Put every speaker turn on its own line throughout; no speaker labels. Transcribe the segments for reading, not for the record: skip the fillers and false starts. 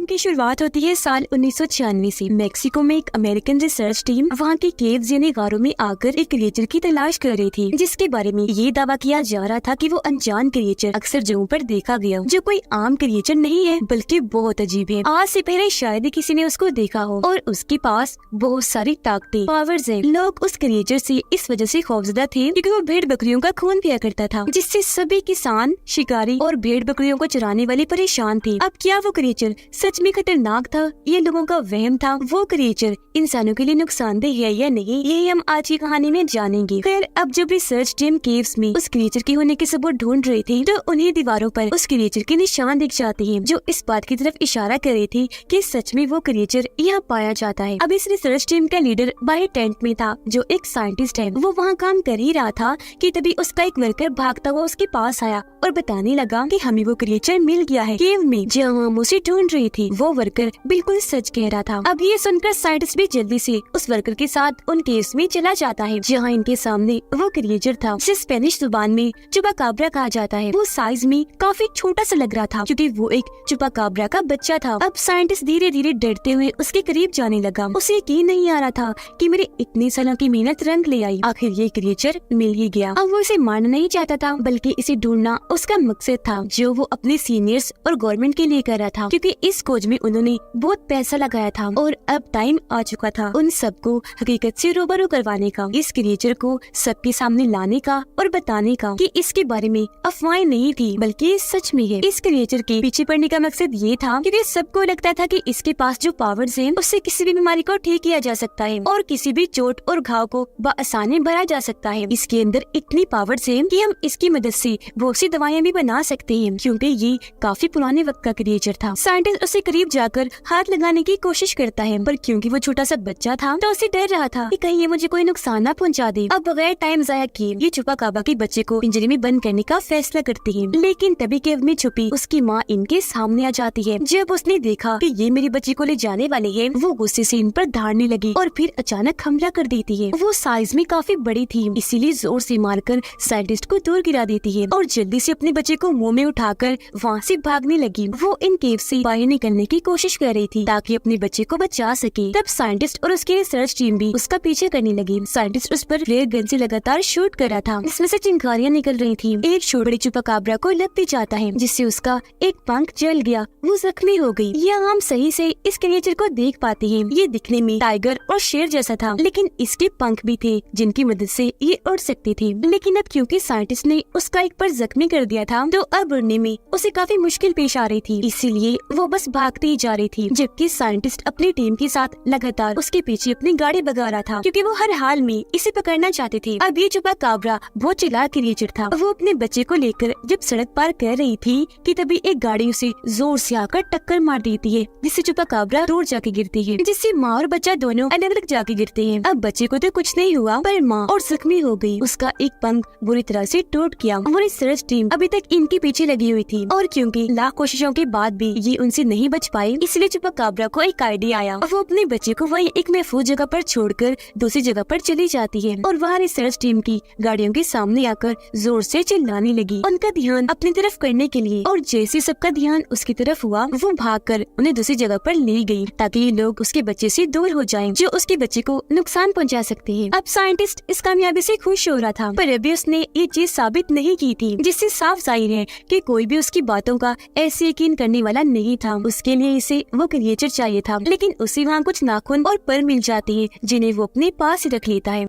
की शुरुआत होती है साल 1996 से। मेक्सिको में एक अमेरिकन रिसर्च टीम वहाँ के केव्स यानी गारों में आकर एक क्रिएचर की तलाश कर रही थी, जिसके बारे में ये दावा किया जा रहा था कि वो अनजान क्रिएचर अक्सर जगहों पर देखा गया, जो कोई आम क्रिएचर नहीं है बल्कि बहुत अजीब है। आज से पहले शायद ही किसी ने उसको देखा हो और उसके पास बहुत सारी ताकतें, पावर्स हैं। लोग उस क्रिएचर से इस वजह से खौफजदा थे क्योंकि वो भेड़ बकरियों का खून पिया करता था, जिससे सभी किसान, शिकारी और भेड़ बकरियों को चराने वाले परेशान थे। अब क्या वो क्रिएचर सच में खतरनाक था, ये लोगों का वहम था? वो क्रिएचर इंसानों के लिए नुकसानदेह है या नहीं, यही हम आज की कहानी में जानेंगे। खैर, अब जब रिसर्च टीम केव्स में उस क्रिएचर के होने के सबूत ढूंढ रही थी, तो उन्हें दीवारों पर उस क्रिएचर के निशान दिख जाते हैं, जो इस बात की तरफ इशारा कर रहे थे कि सच में वो क्रिएचर यहाँ पाया जाता है। अब इस रिसर्च टीम का लीडर बाहर टेंट में था, जो एक साइंटिस्ट है। वो वहाँ काम कर ही रहा था कि तभी उसका एक वर्कर भागता हुआ उसके पास आया और बताने लगा कि हमें वो क्रिएचर मिल गया है केव में, जहाँ हम उसे ढूंढ रही थी। वो वर्कर बिल्कुल सच कह रहा था। अब ये सुनकर साइंटिस्ट भी जल्दी से उस वर्कर के साथ उन केव्स में चला जाता है, जहाँ इनके सामने वो क्रिएचर था, जिसे स्पेनिश जुबान में चुपाकाब्रा कहा जाता है। वो साइज में काफी छोटा सा लग रहा था क्योंकि वो एक चुपाकाब्रा का बच्चा था। अब साइंटिस्ट धीरे धीरे डरते हुए उसके करीब जाने लगा। उसे यकीन नहीं आ रहा था कि मेरे इतने सालों की मेहनत रंग ले आई, आखिर ये क्रिएचर मिल ही गया। अब वो इसे मारना नहीं चाहता था, बल्कि इसे ढूंढना उसका मकसद था, जो वो अपने सीनियर्स और गवर्नमेंट के लिए कर रहा था, क्योंकि इस खोज में उन्होंने बहुत पैसा लगाया था और अब टाइम आ चुका था उन सबको हकीकत से रूबरू करवाने का, इस क्रिएचर को सबके सामने लाने का और बताने का कि इसके बारे में अफवाहें नहीं थी बल्कि सच में है। इस क्रिएचर के पीछे पड़ने का मकसद ये था क्योंकि सबको लगता था कि इसके पास जो पावर्स हैं, उससे किसी भी बीमारी को ठीक किया जा सकता है और किसी भी चोट और घाव को बआसानी भरा जा सकता है। इसके अंदर इतनी पावर्स हैं कि हम इसकी मदद से बहुत सी दवाइयाँ भी बना सकते हैं, क्योंकि ये काफी पुराने वक्त का क्रिएचर था। साइंटिस्ट उसे करीब जाकर हाथ लगाने की कोशिश करता है, पर क्योंकि वो छोटा सा बच्चा था तो उसे डर रहा था कि कहीं ये मुझे कोई नुकसान न पहुंचा दे। अब बगैर टाइम जाया किए ये चुपाकाब्रा के बच्चे को पिंजरे में बंद करने का फैसला करती है, लेकिन तभी केव में छुपी उसकी माँ इनके सामने आ जाती है। जब उसने देखा कि ये मेरे बच्चे को ले जाने वाले है, वो गुस्से से इन पर धाड़ने लगी और फिर अचानक हमला कर देती है। वो साइज में काफी बड़ी थी, इसीलिए जोर से मारकर साइंटिस्ट को दूर गिरा देती है और जल्दी से अपने बच्चे को मुंह में उठाकर वहाँ से भागने लगी। वो इन केव से बाहर निकलने की कोशिश कर रही थी ताकि अपने बच्चे को बचा सके। तब साइंटिस्ट और उसकी रिसर्च टीम भी उसका पीछे करने लगी। साइंटिस्ट उस पर फ्लेयर गन से लगातार शूट कर रहा था, इसमें से चिंगारियां निकल रही थी। एक शूट बड़ी चुपाकाब्रा को लग भी जाता है, जिससे उसका एक पंख जल गया, वो जख्मी हो गई। यहाँ हम सही से इस क्रिएचर को देख पाते हैं। ये दिखने में टाइगर और शेर जैसा था, लेकिन इसके पंख भी थे जिनकी मदद से ये उड़ सकती थी। लेकिन अब क्योंकि साइंटिस्ट ने उसका एक पर जख्मी कर दिया था, तो अब उड़ने में उसे काफी मुश्किल पेश आ रही थी, इसीलिए वो बस भागती ही जा रही थी, जबकि साइंटिस्ट अपनी टीम के साथ लगातार उसके पीछे अपनी गाड़ी भगा रहा था, क्योंकि वो हर हाल में इसे पकड़ना चाहते थे। अब ये चुपाकाब्रा बहुत चालाक क्रिएचर था। वो अपने बच्चे को लेकर जब सड़क पार कर रही थी कि तभी एक गाड़ी उसे जोर से आकर टक्कर मार देती है, जिससे चुपाकाब्रा दूर जाके गिरती है, जिससे माँ और बच्चा दोनों अलग अलग जाके गिरते हैं। अब बच्चे को तो कुछ नहीं हुआ, पर माँ और जख्मी हो गई, उसका एक पंख बुरी तरह से टूट गया। वो रिसर्च टीम अभी तक इनके पीछे लगी हुई थी और क्योंकि लाख कोशिशों के बाद भी ये उनसे नहीं बच पाई, इसलिए चुपाकाब्रा को एक आइडिया आया और वो अपने बच्चे को वहीं एक महफूज जगह पर छोड़कर दूसरी जगह पर चली जाती है और वहाँ रिसर्च टीम की गाड़ियों के सामने आकर जोर से चिल्लाने लगी, उनका ध्यान अपनी तरफ करने के लिए। और जैसे सबका ध्यान उसकी तरफ हुआ, वो भागकर उन्हें दूसरी जगह पर ले गई ताकि ये लोग उसके बच्चे से दूर हो जाएं, जो उसके बच्चे को नुकसान पहुंचा सकते हैं। अब साइंटिस्ट इस कामयाबी से खुश हो रहा था, पर अभी उसने ये चीज साबित नहीं की थी, जिससे साफ जाहिर है कि कोई भी उसकी बातों का ऐसे यकीन करने वाला नहीं था। उसके लिए इसे वो क्रिएचर चाहिए था, लेकिन उसे वहाँ कुछ नाखून और पर मिल जाती है, जिन्हें वो अपने पास रख लेता है।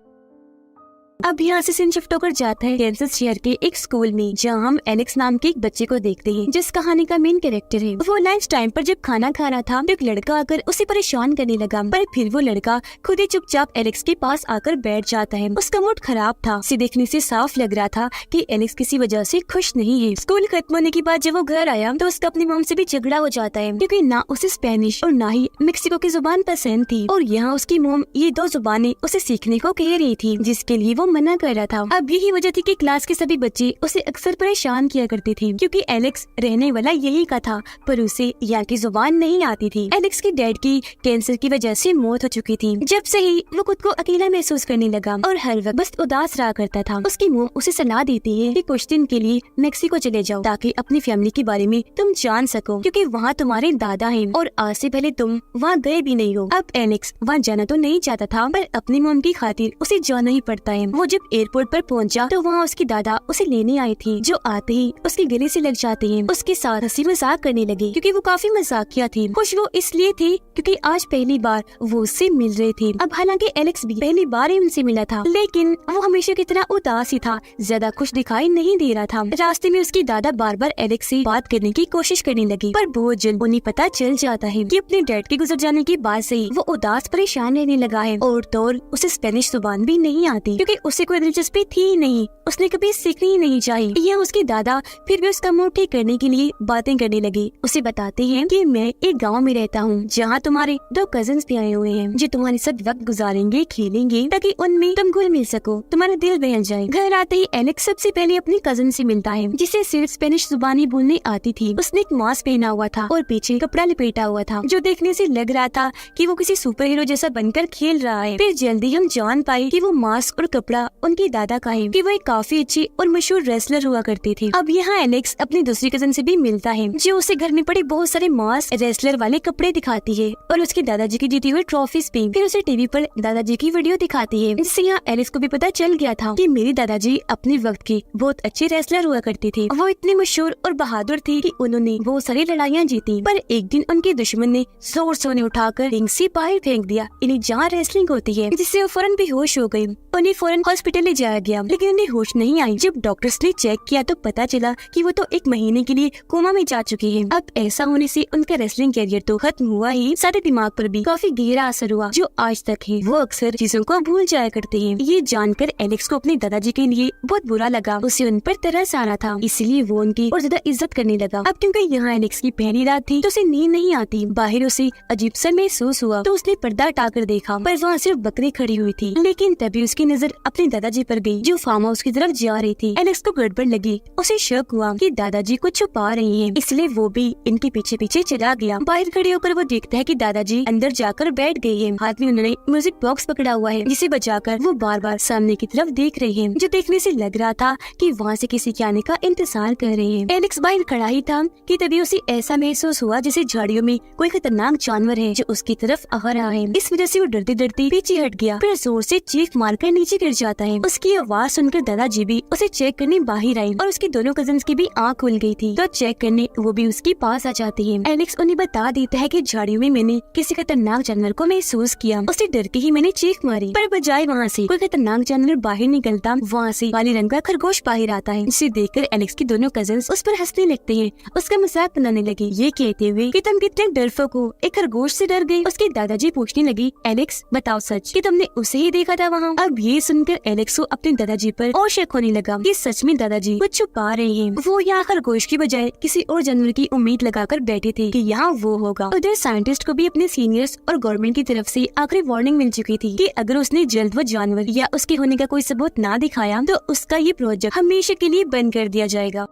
अब यहाँ से सीन शिफ्ट होकर जाता है कैंसस शहर के एक स्कूल में, जहाँ हम एलेक्स नाम के एक बच्चे को देखते हैं, जिस कहानी का मेन कैरेक्टर है। वो लंच टाइम पर जब खाना खा रहा था तो एक लड़का आकर उसे परेशान करने लगा, पर फिर वो लड़का खुद ही चुपचाप एलेक्स के पास आकर बैठ जाता है। उसका मूड खराब था, उसे देखने से साफ लग रहा था कि एलेक्स किसी वजह से खुश नहीं है। स्कूल खत्म होने के बाद जब वो घर आया तो उसका अपनी मॉम से भी झगड़ा हो जाता है, क्योंकि ना उसे स्पेनिश और ना ही मेक्सिको की जुबान पसंद थी, और यहाँ उसकी मॉम ये दो जुबानें उसे सीखने को कह रही थी, जिसके लिए वो मना कर रहा था। अब यही वजह थी कि क्लास के सभी बच्चे उसे अक्सर परेशान किया करते थे, क्योंकि एलेक्स रहने वाला यही का था, पर उसे यहाँ की जुबान नहीं आती थी। एलेक्स के डैड की कैंसर की वजह से मौत हो चुकी थी। जब से ही वो खुद को अकेला महसूस करने लगा और हर वक्त बस उदास रहा करता था। उसकी मॉम उसे सलाह देती है कि कुछ दिन के लिए मेक्सिको चले जाओ, ताकि अपनी फैमिली के बारे में तुम जान सको, क्योंकि वहाँ तुम्हारे दादा हैं और आज से पहले तुम वहाँ गए भी नहीं हो। अब एलेक्स वहाँ जाना तो नहीं चाहता था, पर अपनी मॉम की खातिर उसे जाना ही पड़ता है। वो जब एयरपोर्ट पर पहुँचा तो वहाँ उसकी दादा उसे लेने आई थी, जो आते ही उसके गले से लग जाते हैं। उसके साथ हंसी मजाक करने लगे, क्योंकि वो काफी मजाकिया थी। खुश वो इसलिए थे क्योंकि आज पहली बार वो उससे मिल रहे थे। अब हालांकि एलेक्स भी पहली बार ही उनसे मिला था, लेकिन वो हमेशा की तरह उदास ही था, ज्यादा खुश दिखाई नहीं दे रहा था। रास्ते में उसकी दादा बार बार एलेक्स से बात करने की कोशिश करने लगी, पर बहुत जल्द उन्हें पता चल जाता है कि अपने डैड के गुजर जाने के बाद से ही वो उदास परेशान रहने लगा है। और तो और उसे स्पेनिश जुबान भी नहीं आती, क्योंकि उसे कोई दिलचस्पी थी ही नहीं, उसने कभी सीखनी ही नहीं चाहिए। यह उसके दादा फिर भी उसका मूड ठीक करने के लिए बातें करने लगे। उसे बताते हैं कि मैं एक गांव में रहता हूँ, जहाँ तुम्हारे 2 कजिन्स भी आए हुए हैं, जो तुम्हारे साथ वक्त गुजारेंगे, खेलेंगे, ताकि उनमें तुम घुल मिल सको, तुम्हारा दिल बहल जाए। घर आते ही एलेक्स सबसे पहले अपनी कजिन से मिलता है, जिसे सिर्फ स्पेनिश जुबानी बोलने आती थी। उसने एक मास्क पहना हुआ था और पीछे कपड़ा लपेटा हुआ था, जो देखने से लग रहा था कि वो किसी सुपर हीरो जैसा बनकर खेल रहा है। फिर जल्दी हम जान पाए कि वो मास्क और कपड़ा उनके दादा का है, कि वो एक काफी अच्छी और मशहूर रेसलर हुआ करती थी। अब यहाँ एलेक्स अपनी दूसरी कजिन से भी मिलता है, जो उसे घर में पड़े बहुत सारे मास्क, रेसलर वाले कपड़े दिखाती है और उसके दादाजी की जीती हुई ट्रॉफीज भी। फिर उसे टीवी पर दादाजी की वीडियो दिखाती है, जिससे यहाँ एलेक्स को भी पता चल गया था कि मेरे दादाजी अपने वक्त के बहुत अच्छे रेसलर हुआ करते थे। वो इतने मशहूर और बहादुर थे कि उन्होंने बहुत सारी लड़ाइयाँ जीती, पर एक दिन उनके दुश्मन ने जोर से उन्हें उठाकर रिंग से बाहर फेंक दिया, इन्हें जहाँ रेसलिंग होती है, जिससे वो फौरन बेहोश हो गयी। उन्हें फौरन हॉस्पिटल ले जाया गया, लेकिन उन्हें होश नहीं आई। जब डॉक्टर्स ने चेक किया तो पता चला कि वो तो 1 महीने के लिए कोमा में जा चुकी है। अब ऐसा होने से उनका रेसलिंग कैरियर तो खत्म हुआ ही, सारे दिमाग पर भी काफी गहरा असर हुआ, जो आज तक है। वो अक्सर चीजों को भूल जाया करते हैं। ये जानकर एलेक्स को अपने दादाजी के लिए बहुत बुरा लगा। उसे उन पर तरस आ रहा था, इसलिए वो उनकी और ज्यादा इज्जत करने लगा। अब क्योंकि यहाँ एलेक्स की पहली रात थी, तो उसे नींद नहीं आती। बाहर उसे अजीब सा महसूस हुआ, तो उसने पर्दा हटाकर देखा, पर वहाँ सिर्फ बकरी खड़ी हुई थी। लेकिन तभी उसकी नजर अपने दादाजी पर गई, जो फार्म हाउस की तरफ जा रही थी। एलेक्स को गड़बड़ लगी, उसे शक हुआ कि दादाजी को छुपा रही हैं, इसलिए वो भी इनके पीछे पीछे चला गया। बाहर खड़े होकर वो देखता है कि दादाजी अंदर जाकर बैठ गए हैं। हाथ में उन्होंने म्यूजिक बॉक्स पकड़ा हुआ है, जिसे बजाकर वो बार बार सामने की तरफ देख रहे हैं, जो देखने से लग रहा था कि वहाँ से किसी के आने का इंतजार कर रहे हैं। एलेक्स बाहर खड़ा ही था कि तभी उसे ऐसा महसूस हुआ जैसे झाड़ियों में कोई खतरनाक जानवर है, जो उसकी तरफ आ रहा है। इस वजह से वो डरते डरते पीछे हट गया, फिर जोर से चीख मारकर नीचे गिर जाता है। उसकी आवाज सुनकर दादाजी भी उसे चेक करने बाहर आए और उसकी दोनों कजिन्स की भी आँख खुल गई थी, तो चेक करने वो भी उसके पास आ जाती है। एलेक्स उन्हें बता देता है कि झाड़ियों में मैंने किसी खतरनाक जानवर को महसूस किया, उससे डर के ही मैंने चीख मारी, पर बजाय वहाँ से कोई खतरनाक जानवर बाहर निकलता, वहाँ से काले रंग का खरगोश बाहर आता है, जिसे देखकर एलेक्स की दोनों कजिन्स उस पर हंसने लगते हैं, उसका मजाक बनाने लगे, ये कहते हुए कि तुम कितने डरपोक हो, एक खरगोश से डर गए। उसके दादाजी पूछने लगी, एलेक्स बताओ सच कि तुमने उसे ही देखा था वहाँ। अब ये सुनकर एलेक्स को अपने दादाजी पर और शक होने लगा कि सच में दादाजी कुछ छुपा रहे हैं। वो यहाँ खरगोश की बजाय किसी और जानवर की उम्मीद लगाकर बैठे थे कि यहाँ वो होगा। उधर साइंटिस्ट को भी अपने सीनियर्स और गवर्नमेंट की तरफ से आखिरी वार्निंग मिल चुकी थी कि अगर उसने जल्द वो जानवर या उसके होने का कोई सबूत ना दिखाया तो उसका ये प्रोजेक्ट हमेशा के लिए बंद कर दिया जाएगा।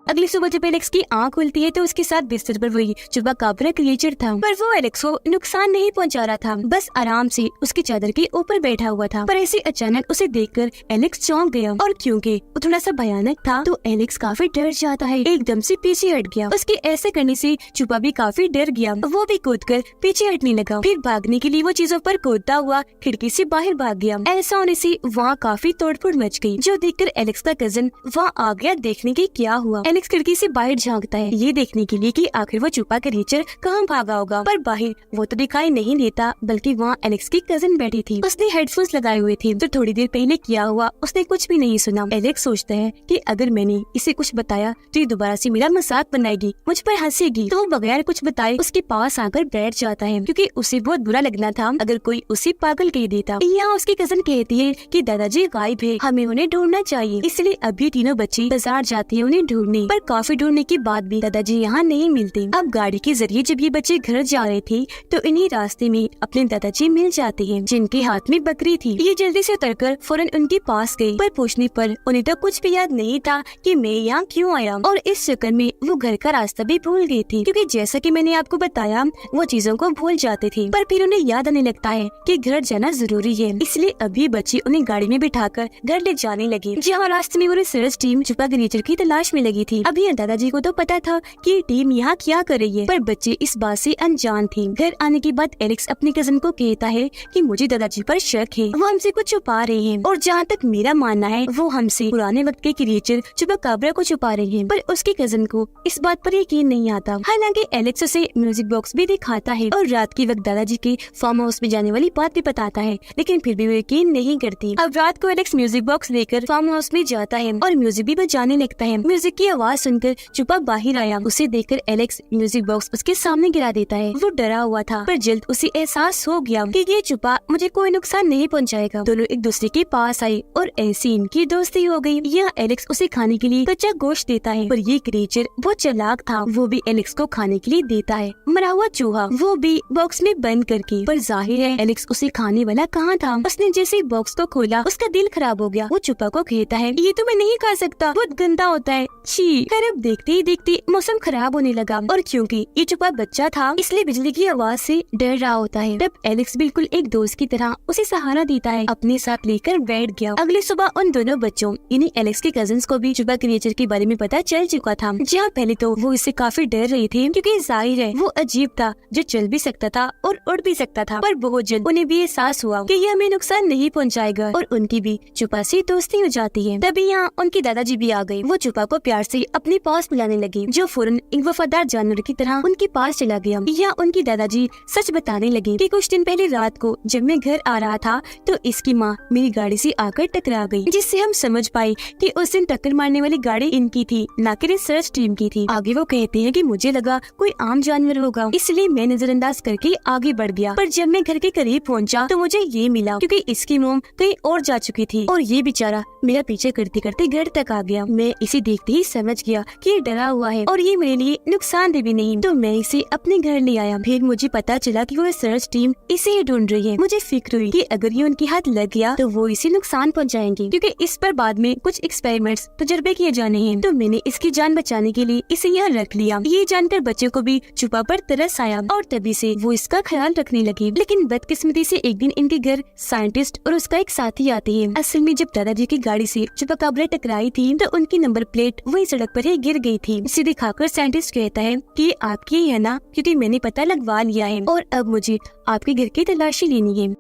अगली सुबह जब एलेक्स की आंख खुलती है तो उसके साथ बिस्तर पर वही चुपाकाब्रा क्रिएचर था, पर वो एलेक्स को नुकसान नहीं पहुंचा रहा था, बस आराम से उसकी चादर के ऊपर बैठा हुआ था। पर ऐसे अचानक उसे देखकर एलेक्स चौंक गया, और क्योंकि वो थोड़ा सा भयानक था तो एलेक्स काफी डर जाता है, एकदम से पीछे हट गया। उसके ऐसे करने से चुपा भी काफी डर गया, वो भी कूदकर पीछे हटने लगा। फिर भागने के लिए वो चीजों पर कूदता हुआ खिड़की से बाहर भाग गया। ऐसा होने से वहाँ काफी तोड़फोड़ मच गई, जो देखकर एलेक्स का कजिन वहाँ आ गया देखने की क्या हुआ। एलेक्स खिड़की से बाहर झांकता है, ये देखने के लिए कि आखिर वो छुपा क्रिएचर कहाँ भागा होगा, पर बाहर वो तो दिखाई नहीं देता, बल्कि वहाँ एलेक्स की कजिन बैठी थी। उसने हेडफोन्स लगाए हुए थे, तो थोड़ी देर पहले किया हुआ उसने कुछ भी नहीं सुना। एलेक्स सोचता है कि अगर मैंने इसे कुछ बताया तो ये दोबारा से मेरा मजाक बनाएगी, मुझ पर हंसेगी, तो वो बगैर कुछ बताए उसके पास आकर बैठ जाता है, क्योंकि उसे बहुत बुरा लगना था अगर कोई उसे पागल कह देता। यहाँ उसकी कजिन कहती है कि दादाजी गायब है, हमें उन्हें ढूंढना चाहिए, इसलिए अभी तीनों बच्चे बाजार जाते हैं उन्हें ढूंढने। गई, पर काफी ढूंढने के बाद भी दादाजी यहाँ नहीं मिलते। अब गाड़ी के जरिए जब ये बच्चे घर जा रहे थे तो इन्हीं रास्ते में अपने दादाजी मिल जाते हैं, जिनके हाथ में बकरी थी। ये जल्दी से उतरकर फौरन उनके पास गई, पर पूछने पर उन्हें तो कुछ भी याद नहीं था कि मैं यहाँ क्यों आया, और इस चक्कर में वो घर का रास्ता भी भूल गई थी, क्योंकि जैसा कि मैंने आपको बताया वो चीजों को भूल जाते थे, पर फिर उन्हें याद आने लगता है कि घर जाना जरूरी है। इसलिए अभी बच्चे उन्हें गाड़ी में बिठाकर घर ले जाने लगे, जहाँ रास्ते में वो रिसर्च टीम छुपा क्रिएचर की तलाश में लगी थी। अभी दादाजी को तो पता था कि ये टीम यहाँ क्या कर रही है, पर बच्चे इस बात से अनजान थे। घर आने के बाद एलेक्स अपने कजन को कहता है कि मुझे दादाजी पर शक है, वो हमसे कुछ छुपा रहे हैं, और जहाँ तक मेरा मानना है वो हमसे पुराने वक्त के क्रिएचर चुपाकाब्रा को छुपा रहे हैं। पर उसके कजन को इस बात पर यकीन नहीं आता। हालांकि एलेक्स उसे म्यूजिक बॉक्स भी दिखाता है और रात के वक्त दादाजी के फार्म हाउस में जाने वाली बात भी बताता है, लेकिन फिर भी वो यकीन नहीं करती। अब रात को एलेक्स म्यूजिक बॉक्स लेकर फार्म हाउस में जाता है और म्यूजिक भी बजाने लगता है। म्यूजिक की आवाज सुनकर चुपा बाहर आया। उसे देखकर एलेक्स म्यूजिक बॉक्स उसके सामने गिरा देता है। वो डरा हुआ था, पर जल्द उसे एहसास हो गया कि ये चुपा मुझे कोई नुकसान नहीं पहुंचाएगा। दोनों एक दूसरे के पास आए और ऐसी इनकी दोस्ती हो गई। यहाँ एलेक्स उसे खाने के लिए कच्चा गोश्त देता है, पर ये क्रिएचर बहुत चालाक था, वो भी एलेक्स को खाने के लिए देता है मरा हुआ चूहा, वो भी बॉक्स में बंद करके। पर जाहिर है एलेक्स उसे खाने वाला कहाँ था। उसने जैसे बॉक्स को खोला उसका दिल खराब हो गया। वो चुपा को कहता है ये तो मैं नहीं खा सकता, बहुत गंदा होता है, छी। खैर अब देखते ही देखते मौसम खराब होने लगा, और क्योंकि ये चुपा बच्चा था इसलिए बिजली की आवाज से डर रहा होता है। तब एलेक्स बिल्कुल एक दोस्त की तरह उसे सहारा देता है, अपने साथ लेकर बैठ गया। अगली सुबह उन दोनों बच्चों यानी एलेक्स के कजिन्स को भी चुपा क्रिएचर के बारे में पता चल चुका था। जहाँ पहले तो वो इससे काफी डर रही थी, क्योंकि जाहिर है वो अजीब था जो चल भी सकता था और उड़ भी सकता था। पर बहुत जल्द उन्हें भी एहसास हुआ कि ये हमें नुकसान नहीं पहुंचाएगा, और उनकी भी चुपा से दोस्ती हो जाती है। तभी यहाँ उनके दादाजी भी आ गए। वो चुपा को प्यार से अपने पास बुलाने लगे, जो फौरन एक वफादार जानवर की तरह उनके पास चला गया। यहाँ उनके दादाजी सच बताने लगे कि कुछ दिन पहले रात को जब मैं घर आ रहा था तो इसकी माँ मेरी गाड़ी से आकर टकरा गई, जिससे हम समझ पाए कि उस दिन टक्कर मारने वाली गाड़ी इनकी थी, न कि रिसर्च टीम की थी। आगे वो कहते हैं कि मुझे लगा कोई आम जानवर होगा, इसलिए मैं नजरअंदाज करके आगे बढ़ गया। पर जब मैं घर के करीब पहुंचा तो मुझे ये मिला, क्योंकि इसकी मोम कहीं और जा चुकी थी और ये बेचारा मेरा पीछे करते करते घर तक आ गया। मैं इसे देखते ही समझ गया कि ये डरा हुआ है और ये मेरे लिए नुकसानदेह भी नहीं, तो मैं इसे अपने घर ले आया। फिर मुझे पता चला कि वो रिसर्च टीम इसे ही ढूंढ रही है। मुझे फिक्र हुई कि अगर ये उनके हाथ लग गया तो वो इसे नुकसान पहुंचाएंगे, क्योंकि इस पर बाद में कुछ एक्सपेरिमेंट्स तजुर्बे किए जाने हैं। तो मैंने इसकी जान बचाने के लिए इसे यहाँ रख लिया। ये जानकर बच्चों को भी चुपा पर तरस आया और तभी से वो इसका ख्याल रखने लगी। लेकिन बदकिस्मती से एक दिन इनके घर साइंटिस्ट और उसका एक साथी आते हैं। असल में जब दादाजी की गाड़ी से चुपाकाब्रा टकराई थी तो उनकी नंबर प्लेट वही सड़क पर ही गिर गई थी। इसे दिखाकर साइंटिस्ट कहता है कि ये आपकी ही है ना, क्योंकि मैंने पता लगवा लिया है और अब मुझे आपके घर की तलाशी लेनी है।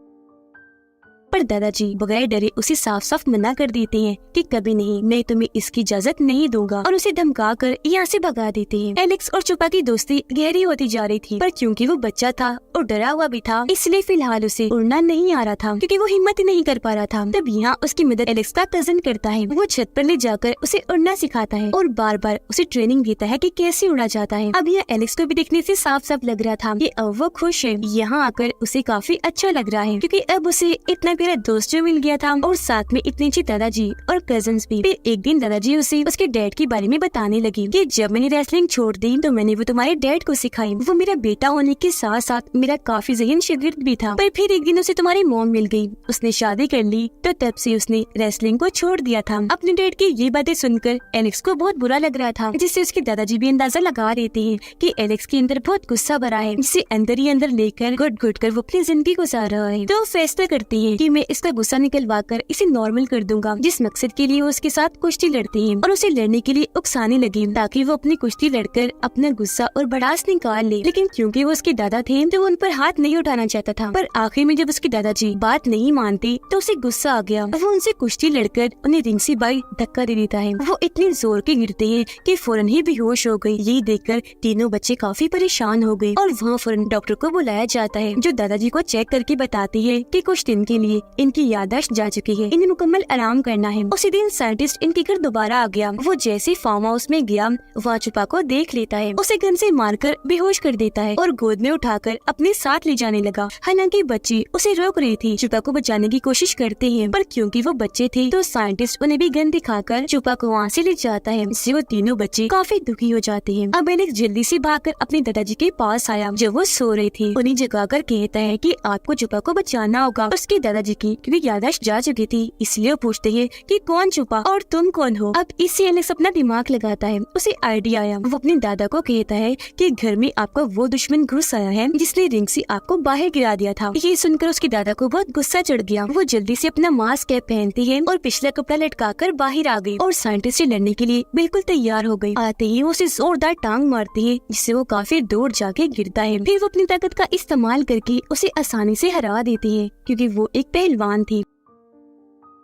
पर दादाजी बगैर डरे उसे साफ साफ मना कर देते हैं कि कभी नहीं, मैं तुम्हें इसकी इजाजत नहीं दूंगा, और उसे धमका कर यहाँ से भगा देते हैं। एलेक्स और चुपा की दोस्ती गहरी होती जा रही थी, पर क्योंकि वो बच्चा था और डरा हुआ भी था इसलिए फिलहाल उसे उड़ना नहीं आ रहा था, क्योंकि वो हिम्मत ही नहीं कर पा रहा था। तब यहाँ उसकी मदद एलेक्स का कजन करता है। वो छत पर ले जाकर उसे उड़ना सिखाता है और बार बार उसे ट्रेनिंग देता है कि कैसे उड़ा जाता है। अब यहाँ एलेक्स को भी देखने से साफ साफ लग रहा था कि अब वो खुश है। यहाँ आकर उसे काफी अच्छा लग रहा है, क्योंकि अब उसे इतना मेरा दोस्त जो मिल गया था और साथ में इतने अच्छे दादाजी और कजन्स भी। फिर एक दिन दादाजी उसे उसके डैड के बारे में बताने लगी कि जब मैंने रेसलिंग छोड़ दी तो मैंने वो तुम्हारे डैड को सिखाई। वो मेरा बेटा होने के साथ साथ मेरा काफी ज़हीन शागिर्द भी था। पर फिर एक दिन उसे तुम्हारी मॉम मिल गई, उसने शादी कर ली, तो तब से उसने रेसलिंग को छोड़ दिया था। अपने डैड की ये बातें सुनकर एलेक्स को बहुत बुरा लग रहा था, जिससे उसके दादाजी भी अंदाजा लगा देते हैं कि एलेक्स के अंदर बहुत गुस्सा भरा है, जिसे अंदर ही अंदर लेकर घुट घुट कर वो अपनी जिंदगी गुजार रहा है। तो फैसला करती है कि मैं इसका गुस्सा निकलवा कर इसे नॉर्मल कर दूंगा, जिस मकसद के लिए वो उसके साथ कुश्ती लड़ती है, और उसे लड़ने के लिए उकसाने लगी ताकि वो अपनी कुश्ती लड़कर अपना गुस्सा और भड़ास निकाल ले। लेकिन क्योंकि वो उसके दादा थे तो वो उन पर हाथ नहीं उठाना चाहता था। पर आखिर में जब उसके दादाजी बात नहीं मानते तो उसे गुस्सा आ गया। वो उनसे कुश्ती लड़कर उन्हें रिंग से बाई धक्का दे देता है। वो इतने जोर के गिरते हैं कि फौरन ही बेहोश हो गई। ये देखकर तीनों बच्चे काफी परेशान हो गए और वहाँ फौरन डॉक्टर को बुलाया जाता है, जो दादाजी को चेक करके बताती है कि कुछ दिन के लिए इनकी याददाश्त जा चुकी है, इन्हें मुकम्मल आराम करना है। उसी दिन साइंटिस्ट इनके घर दोबारा आ गया। वो जैसे फार्म हाउस में गया, वहाँ छुपा को देख लेता है, उसे गन से मारकर बेहोश कर देता है और गोद में उठाकर अपने साथ ले जाने लगा। हालांकि बच्ची उसे रोक रही थी, छुपा को बचाने की कोशिश करते हैं, पर क्योंकि वो बच्चे थे तो साइंटिस्ट उन्हें भी गन दिखाकर छुपा को वहाँ से ले जाता है, जिससे वो तीनों बच्चे काफी दुखी हो जाते हैं। अब एलेक्स जल्दी से भागकर अपने दादाजी के पास आया, जब वो सो रही थी। उन्हें जगाकर कहता है कि आपको छुपा को बचाना होगा। उसके दादाजी की क्योंकि याददाश्त जा चुकी थी, इसलिए वो पूछते हैं कि कौन छुपा और तुम कौन हो। अब इससे एलेक्स अपना दिमाग लगाता है, उसे आइडिया आया। वो अपने दादा को कहता है कि घर में आपका वो दुश्मन घुस आया है जिसने रिंग से आपको बाहर गिरा दिया था। ये सुनकर उसके दादा को बहुत गुस्सा चढ़ गया। वो जल्दी से अपना मास्क कैप पहनती है और पिछला कपड़ा लटकाकर बाहर आ गई और साइंटिस्ट से लड़ने के लिए बिल्कुल तैयार हो गई। आते ही वो उसे जोरदार टांग मारती है, जिससे वो काफी दूर जाके गिरता है। फिर वो अपनी ताकत का इस्तेमाल करके उसे आसानी से हरा देती है, क्योंकि वो एक पहलवान थी।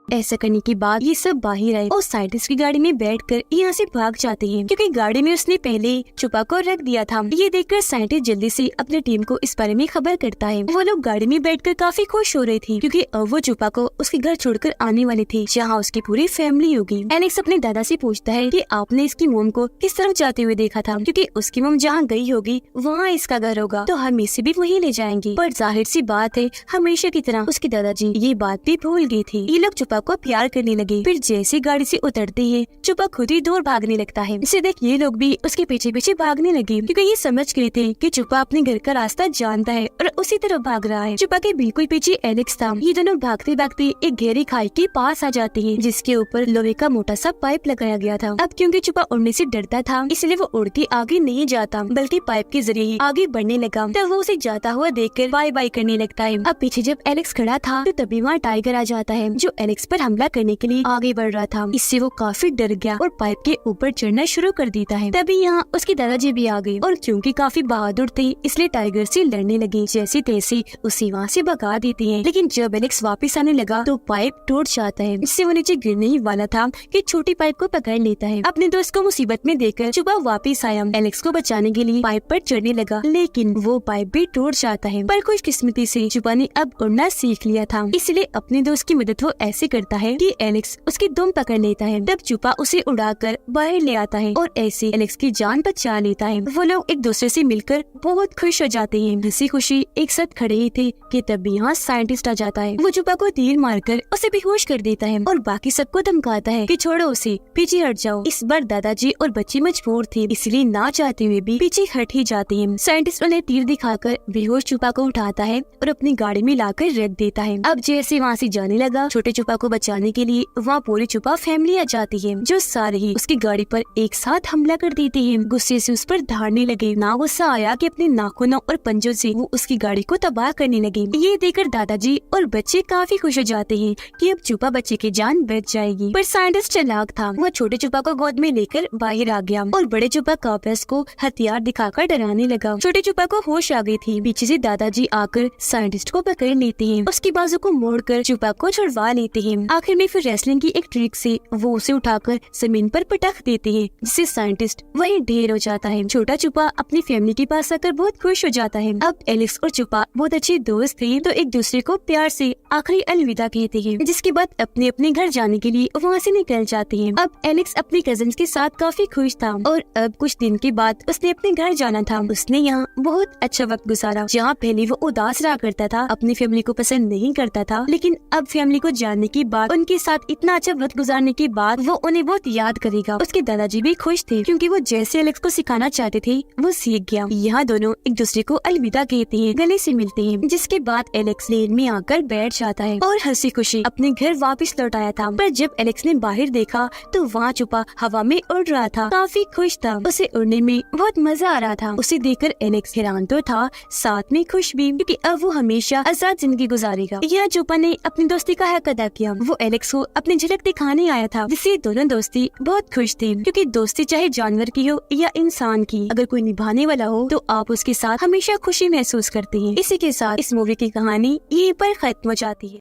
ऐसा करने के बाद ये सब बाहर आए और साइंटिस्ट की गाड़ी में बैठकर यहाँ से भाग जाते हैं, क्योंकि गाड़ी में उसने पहले छुपा को रख दिया था। ये देखकर साइंटिस्ट जल्दी से अपनी टीम को इस बारे में खबर करता है। वो लोग गाड़ी में बैठकर काफी खुश हो रहे थे, क्योंकि अब वो छुपा को उसके घर छोड़कर आने वाले थे, जहाँ उसकी पूरी फैमिली होगी। एलेक्स अपने दादा से पूछता है कि आपने इसकी मोम को किस तरफ जाते हुए देखा था, क्योंकि उसकी मोम जहाँ गई होगी वहाँ इसका घर होगा, तो हम इसे भी वहीं ले जाएंगे। पर जाहिर सी बात है, हमेशा की तरह उसके दादाजी ये बात भी भूल गई थी। ये लोग छुपा को प्यार करने लगे। फिर जैसे गाड़ी से उतरते हैं, छुपा खुद ही दूर भागने लगता है। इसे देख ये लोग भी उसके पीछे पीछे भागने लगे, क्योंकि ये समझ गए थे कि छुपा अपने घर का रास्ता जानता है और उसी तरफ भाग रहा है। छुपा के बिल्कुल पीछे एलेक्स था। ये दोनों भागते भागते एक गहरी खाई के पास आ जाते हैं, जिसके ऊपर लोहे का मोटा सा पाइप लगाया गया था। अब क्योंकि छुपा उड़ने से डरता था, इसलिए वो उड़ के आगे नहीं जाता, बल्कि पाइप के जरिए ही आगे बढ़ने लगा। तब वो उसे जाता हुआ देखकर बाय बाय करने लगता है। अब पीछे जब एलेक्स खड़ा था, तो तभी वहाँ टाइगर आ जाता है, जो एलेक्स पर हमला करने के लिए आगे बढ़ रहा था। इससे वो काफी डर गया और पाइप के ऊपर चढ़ना शुरू कर देता है। तभी यहाँ उसके दादाजी भी आ गए और क्योंकि काफी बहादुर थे, इसलिए टाइगर से लड़ने लगे। जैसे तैसे उसे वहाँ से भगा देते हैं। लेकिन जब एलेक्स वापस आने लगा तो पाइप टूट जाता है, इससे वो नीचे गिरने ही वाला था कि छोटी पाइप को पकड़ लेता है। अपने दोस्त को मुसीबत में देखकर छुपा वापस आया, एलेक्स को बचाने के लिए पाइप पर चढ़ने लगा, लेकिन वो पाइप भी टूट जाता है। पर खुशकिस्मती से छुपा ने अब उड़ना सीख लिया था, इसलिए अपने दोस्त की मदद वो ऐसे करता है कि एलेक्स उसकी दुम पकड़ लेता है। तब छुपा उसे उड़ाकर बाहर ले आता है और ऐसे एलेक्स की जान बचा लेता है। वो लोग एक दूसरे से मिलकर बहुत खुश हो जाते हैं। हंसी खुशी एक साथ खड़े ही थे कि तब यहाँ साइंटिस्ट आ जाता है। वो छुपा को तीर मारकर उसे बेहोश कर देता है और बाकी सबको धमकाता है कि छोड़ो उसे, पीछे हट जाओ। इस बार दादाजी और बच्चे मजबूर थे, इसलिए ना चाहते हुए भी पीछे हट ही जाते हैं। साइंटिस्ट उन्हें तीर दिखाकर बेहोश छुपा को उठाता है और अपनी गाड़ी में लाकर रख देता है। अब जैसे वहाँ से जाने लगा, छोटे छुपा को बचाने के लिए वहाँ पूरी छुपा फैमिली आ जाती है, जो सारे ही उसकी गाड़ी पर एक साथ हमला कर देते हैं। गुस्से से उस पर धाड़ने लगे। ना गुस्सा आया कि अपने नाखूनों और पंजों से वो उसकी गाड़ी को तबाह करने लगे। ये देखकर दादाजी और बच्चे काफी खुश हो जाते हैं कि अब छुपा बच्चे की जान बच जाएगी। पर साइंटिस्ट चालाक था, वो छोटे छुपा को गोद में लेकर बाहर आ गया और बड़े छुपा कापस को हथियार दिखाकर डराने लगा। छोटे छुपा को होश आ गई थी। पीछे से दादाजी आकर साइंटिस्ट को पकड़ लेते हैं, उसकी बाजू को मोड़कर छुपा को छुड़वा लेते हैं। आखिर में फिर रेसलिंग की एक ट्रिक से वो उसे उठाकर जमीन पर पटक देते हैं, जिससे साइंटिस्ट वहीं ढेर हो जाता है। छोटा छुपा अपनी फैमिली के पास आकर बहुत खुश हो जाता है। अब एलेक्स और छुपा बहुत अच्छे दोस्त थे, तो एक दूसरे को प्यार से आखिरी अलविदा कहते हैं, जिसके बाद अपने अपने घर जाने के लिए वहाँ से निकल जाते हैं। अब एलेक्स अपने कजिन्स के साथ काफी खुश था और अब कुछ दिन के बाद उसने अपने घर जाना था। उसने यहाँ बहुत अच्छा वक्त गुजारा। जहाँ पहले वो उदास रहा करता था, अपनी फैमिली को पसंद नहीं करता था, लेकिन अब फैमिली को जानने के बाद, उनके साथ इतना अच्छा वक्त गुजारने के बाद वो उन्हें बहुत याद करेगा। उसके दादाजी भी खुश थे, क्योंकि वो जैसे एलेक्स को सिखाना चाहते थे वो सीख गया। यहाँ दोनों एक दूसरे को अलविदा कहते हैं, गले से मिलते हैं, जिसके बाद एलेक्स लेन में आकर बैठ जाता है और हंसी खुशी अपने घर वापस लौट आया था। पर जब एलेक्स ने बाहर देखा तो वहाँ छुपा हवा में उड़ रहा था, काफी खुश था, उसे उड़ने में बहुत मजा आ रहा था। उसे देखकर एलेक्स हैरान तो था, साथ में खुश भी, क्योंकि अब वो हमेशा आजाद जिंदगी गुजारेगा। यहाँ छुपा ने अपनी दोस्ती का हक अदा किया। वो एलेक्स को अपनी झलक दिखाने आया था, जिससे दोनों दोस्ती बहुत खुश थे, क्योंकि दोस्ती चाहे जानवर की हो या इंसान की, अगर कोई निभाने वाला हो तो आप उसके साथ हमेशा खुशी महसूस करते हैं। इसी के साथ इस मूवी की कहानी यहीं पर खत्म हो जाती है।